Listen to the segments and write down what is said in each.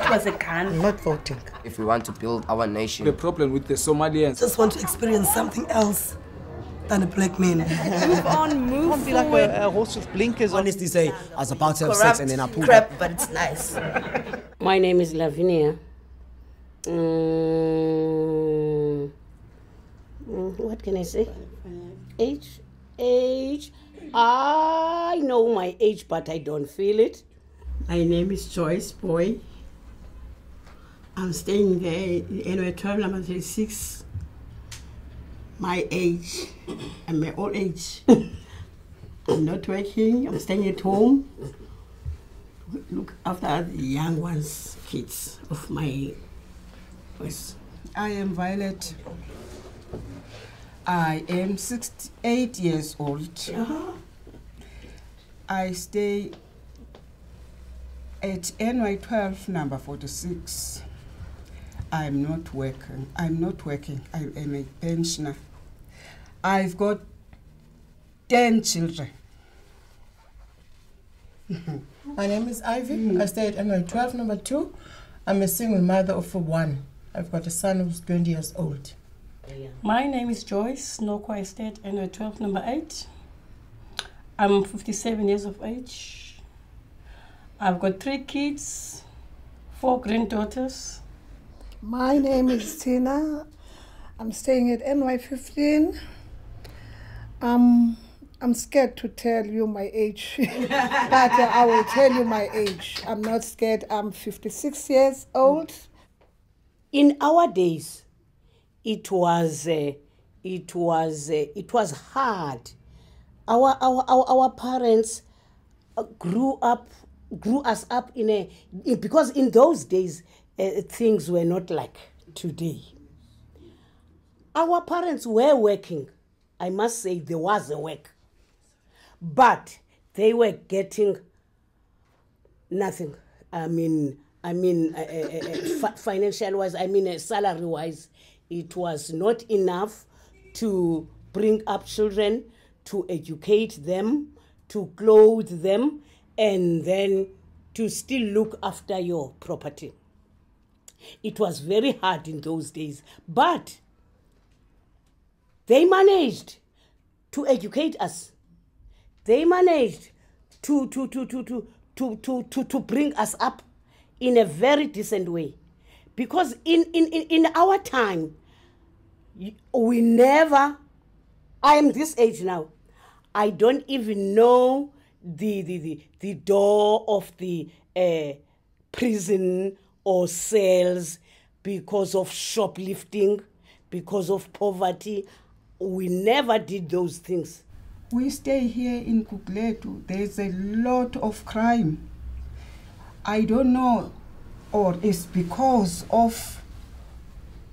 That was a gun. I'm not voting. If we want to build our nation. The problem with the Somalians. Just want to experience something else than a black man. Move on, move Can't be forward. like a horse with blinkers on. Honestly say, I was about to have Corrupt sex and then I pulled crap, up. but it's nice. My name is Lavinia. What can I say? Age. I know my age, but I don't feel it. My name is Joyce Boy. I'm staying there in 12, number 36. My age, I'm my old age. I'm not working, I'm staying at home. Look after the young ones, kids of my boys. I am Violet. I am 68 years old. I stay at NY12 number 46. I'm not working. I am a pensioner. I've got 10 children. My name is Ivy. I stay at NY12 number 2. I'm a single mother of 1. I've got a son who's 20 years old. My name is Joyce Nokwa. I stay at NY12 number 8. I'm 57 years of age. I've got 3 kids, 4 granddaughters. My name is Tina. I'm staying at NY15. I'm scared to tell you my age, but I will tell you my age. I'm not scared. I'm 56 years old. In our days, it was hard. Our parents grew us up because in those days things were not like today. Our parents were working. I must say there was a work, but they were getting nothing. Financial wise, salary wise, it was not enough to bring up children, to educate them, to clothe them, and then to still look after your property. It was very hard in those days, but they managed to educate us. They managed to bring us up in a very decent way. Because in our time, we never, I am this age now, I don't even know the door of the prison or cells because of shoplifting, because of poverty. We never did those things. We stay here in Gugulethu. There's a lot of crime. I don't know, or it's because of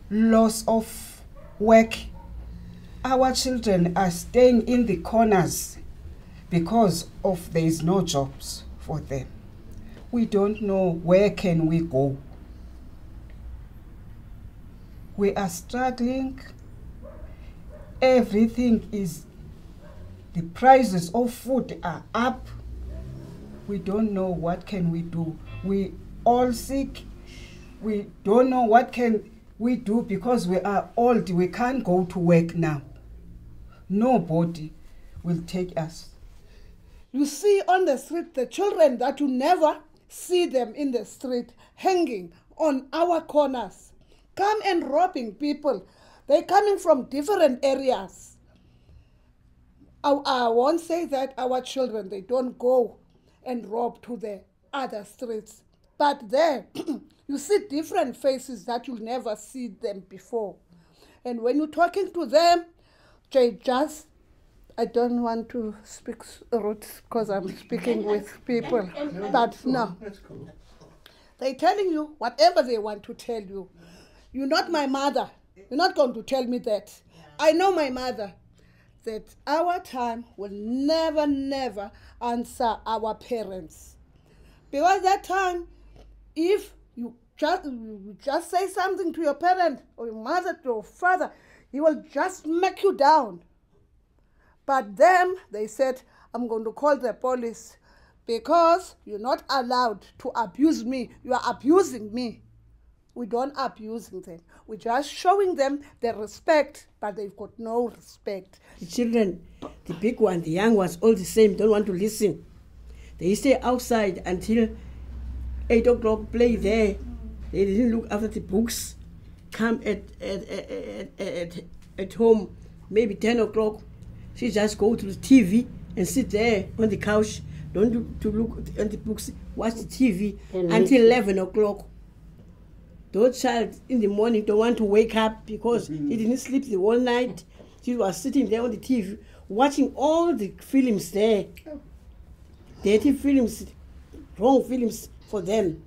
loss of work. Our children are staying in the corners because of there is no jobs for them. We don't know where can we go. We are struggling. Everything is, the prices of food are up. We don't know what can we do. We all sick. We don't know what can we do because we are old. We can't go to work now. Nobody will take us. You see on the street the children that you never see them in the street hanging on our corners, come and robbing people. They're coming from different areas. I won't say that our children, they don't go and rob to the other streets. But there, you see different faces that you'll never see them before. And when you're talking to them, they just, I don't want to speak rude because I'm speaking with people. But no, they're telling you whatever they want to tell you. You're not my mother. You're not going to tell me that. I know my mother, that our time will never, never answer our parents. Because that time, if you just say something to your parent or your mother, to your father, he will just make you down. But them, they said, I'm going to call the police because you're not allowed to abuse me. You are abusing me. We don't abusing them. We're just showing them the respect, but they've got no respect. The children, the big one, the young ones, all the same, don't want to listen. They stay outside until 8 o'clock, play there. They didn't look after the books. Come at home, maybe 10 o'clock. She just go to the TV and sit there on the couch. Don't look at the books, watch the TV until 11 o'clock. Those child in the morning don't want to wake up because he didn't sleep the whole night. She was sitting there on the TV, watching all the films there. Dirty films, wrong films for them.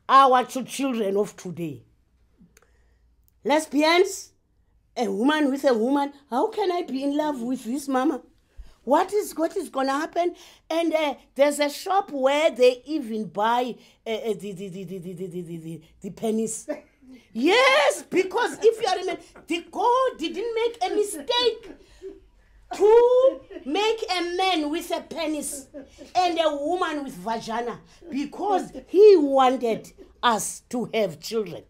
Our two children of today. Lesbians, a woman with a woman. How can I be in love with this mama? What is going to happen? And there's a shop where they even buy the pennies. Yes, because if you remember, the God didn't make a mistake to make a man with a penis and a woman with vagina, because he wanted us to have children.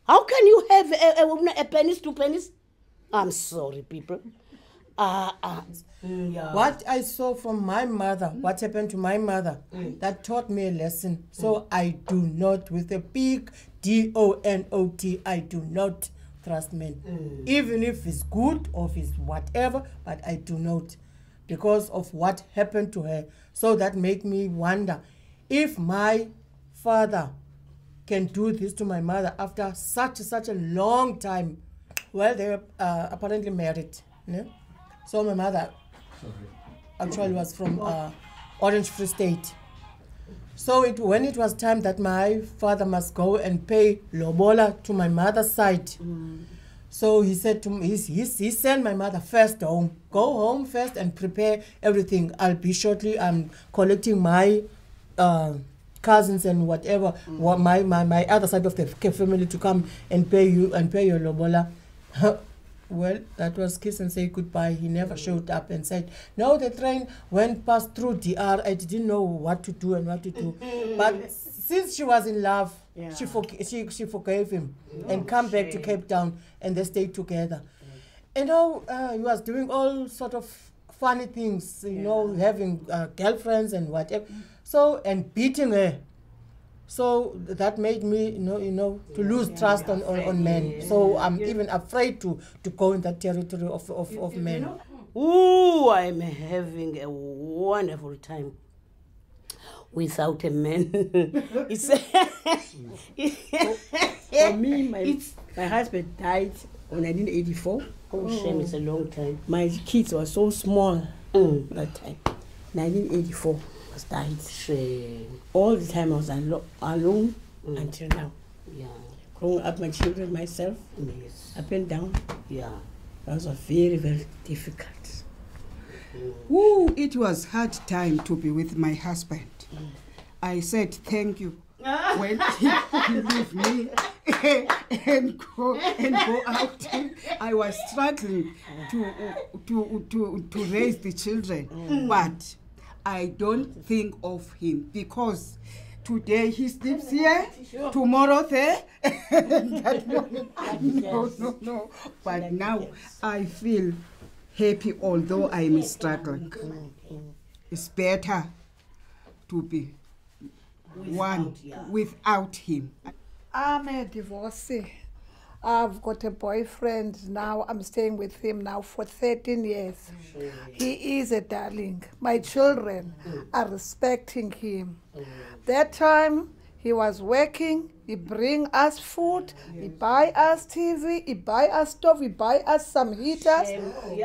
How can you have a woman, a penis to penis? I'm sorry, people. Yeah. What I saw from my mother, what happened to my mother, that taught me a lesson. So I do not, with a big D-O-N-O-T, I do not trust men. Even if it's good or if it's whatever, but I do not, because of what happened to her. So that made me wonder, if my father can do this to my mother after such a long time. Well, they were apparently married. No? So my mother actually was from Orange Free State. So when it was time that my father must go and pay lobola to my mother's side, so he said to me, he sent my mother first home. Go home first and prepare everything. I'll be shortly. I'm collecting my cousins and whatever, my other side of the family to come and pay you and pay your lobola. Well, that was kiss and say goodbye. He never showed up and said, no, the train went past through DR. I didn't know what to do and what to do. But since she was in love, she forgave him and come back to Cape Town, and they stayed together. You know, he was doing all sort of funny things, you know, having girlfriends and whatever. So, and beating her. So that made me, you know, to lose trust on men. So I'm even afraid to go in that territory of men. Ooh, I'm having a wonderful time without a man. It's for me, my husband died in 1984. Oh, shame, it's a long time. My kids were so small that time. 1984. Died. Shame. All the time I was alone until now. Yeah. Growing up my children myself, up and down. Yeah. That was very, very difficult. Ooh, it was hard time to be with my husband. I said thank you when he left me and go out. I was struggling to raise the children, but I don't think of him, because today he sleeps here, tomorrow there. No. But now I feel happy, although I'm struggling. It's better to be one without him. I'm a divorcee. I've got a boyfriend now. I'm staying with him now for 13 years. He is a darling. My children are respecting him. That time he was working. He bring us food. He buy us TV. He buy us stove. He buy us some heaters.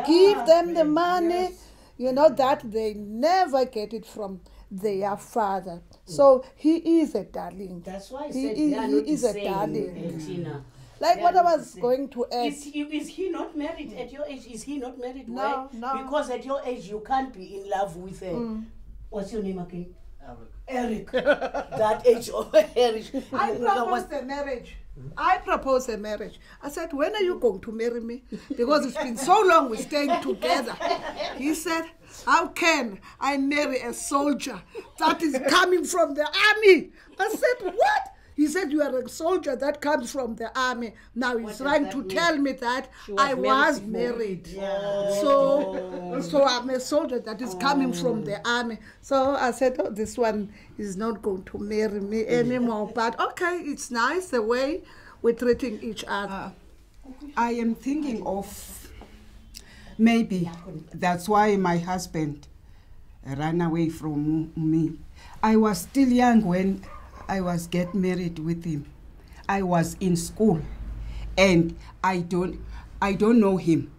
Give them the money. You know that they never get it from their father. So he is a darling. That's why I he said is a darling. Like what I was going to add. Is he not married at your age? Is he not married? No, Why? no. Because at your age you can't be in love with a... What's your name again? Eric. That age of Eric. I proposed a marriage. I proposed a marriage. I said, when are you going to marry me? Because it's been so long we're staying together. He said, how can I marry a soldier that is coming from the army? I said, what? He said, you are a soldier that comes from the army. Now he's trying to tell me that I was married. So I'm a soldier that is coming from the army. So I said, oh, this one is not going to marry me anymore. But okay, it's nice the way we're treating each other. I am thinking of maybe that's why my husband ran away from me. I was still young when I was get married with him. I was in school and I don't know him.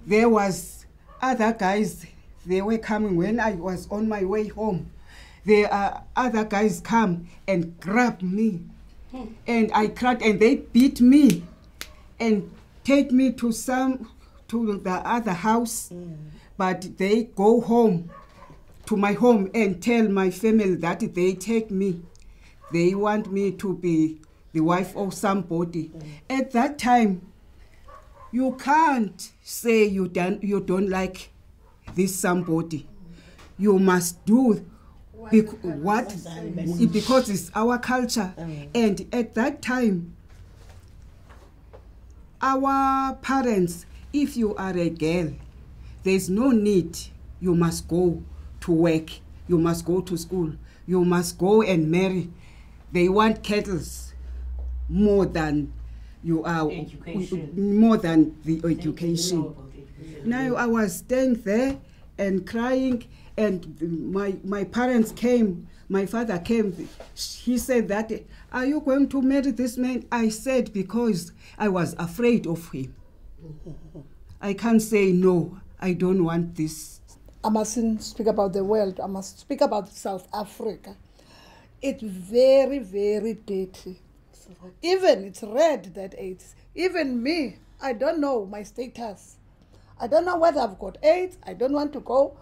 There was other guys, they were coming when I was on my way home. There are other guys come and grab me and I cried and they beat me and take me to the other house, but they go home to my home and tell my family that they take me. They want me to be the wife of somebody. At that time, you can't say you don't like this somebody. You must do because it's our culture. And at that time, our parents, if you are a girl, there's no need. You must go to work. You must go to school. You must go and marry. They want cattle more than you are, more than the education. Now I was staying there and crying, and my parents came. My father came. He said that, are you going to marry this man? I said, because I was afraid of him. I can't say no, I don't want this. I mustn't speak about the world. I must speak about South Africa. It's very, very dirty. Even it's red that AIDS. Even me, I don't know my status. I don't know whether I've got AIDS. I don't want to go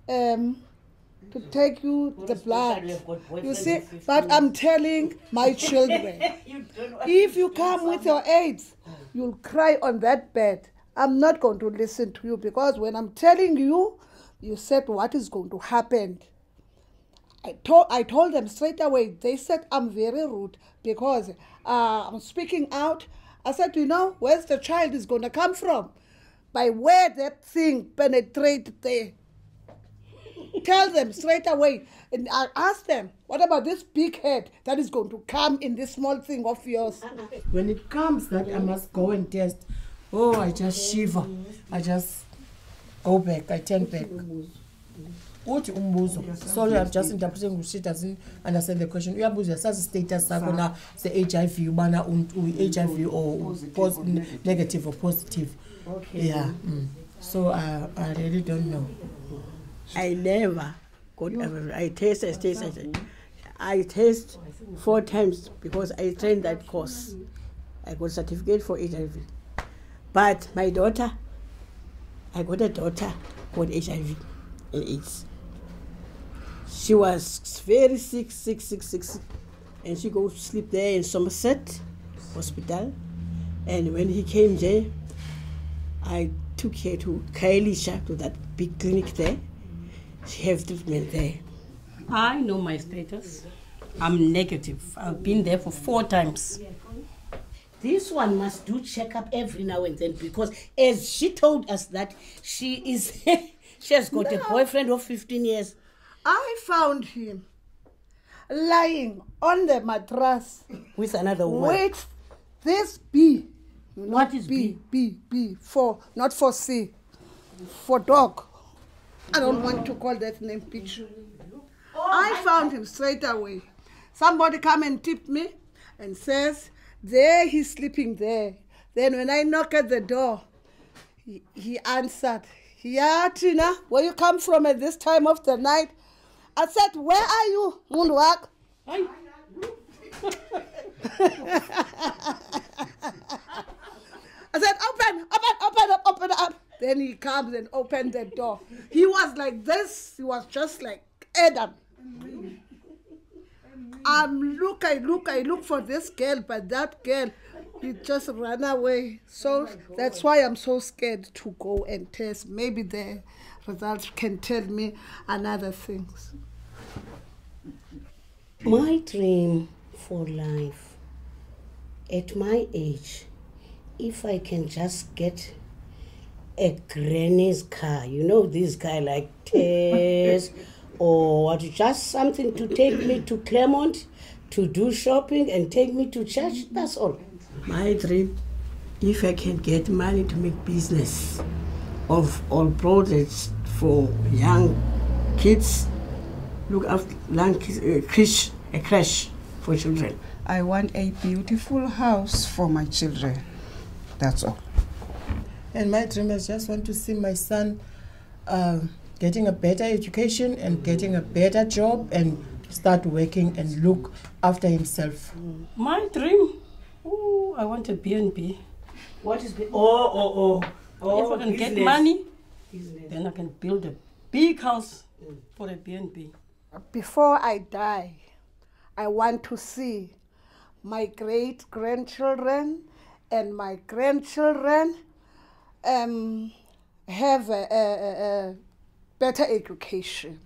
to take you the blood. You see, but I'm telling my children, if you come with your AIDS, you'll cry on that bed. I'm not going to listen to you, because when I'm telling you, you said what is going to happen. I told them straight away. They said I'm very rude because I'm speaking out. I said, you know, where's the child is going to come from? By where that thing penetrated there. Tell them straight away. And I asked them, what about this big head that is going to come in this small thing of yours? When it comes that I must go and test, oh, I just shiver. I just go back. I turn back. Sorry, I'm just interpreting. She doesn't understand the question. Uyabuza sazi status sakho na se HIV ubana HIV or negative or positive. Okay. Yeah. So I really don't know. I never got. I taste 4 times because I trained that course. I got certificate for HIV. But my daughter, I got a daughter called HIV and AIDS. She was very sick, and she goes to sleep there in Somerset Hospital. And when he came there, I took her to Kaelisha, to that big clinic there. She has treatment there. I know my status. I'm negative. I've been there for 4 times. This one must do checkup every now and then, because as she told us that she has got a boyfriend of 15 years. I found him lying on the mattress with another woman. With this B. What is B? B, not for C, for dog. I don't want to call that name picture. I found him straight away. Somebody come and tip me and says, there he's sleeping there. Then when I knock at the door, he answered, yeah, Tina, where you come from at this time of the night? I said, where are you, Mundwak? I said, open up. Then he comes and opens the door. He was like this. He was just like Adam. I look for this girl, but that girl, it just ran away. So that's why I'm so scared to go and test. Maybe the results can tell me another things. My dream for life, at my age, if I can just get a granny's car, you know, this guy like Tess, or what, just something to take me to Claremont to do shopping and take me to church, that's all. My dream, if I can get money to make business of all projects for young kids, look after young kids, a crash for children. I want a beautiful house for my children. That's all. And my dream is just want to see my son getting a better education and getting a better job and start working and look after himself. My dream, ooh, I want a B&B. What is If I can get money, then I can build a big house for a B&B. Before I die, I want to see my great-grandchildren and my grandchildren have a better education.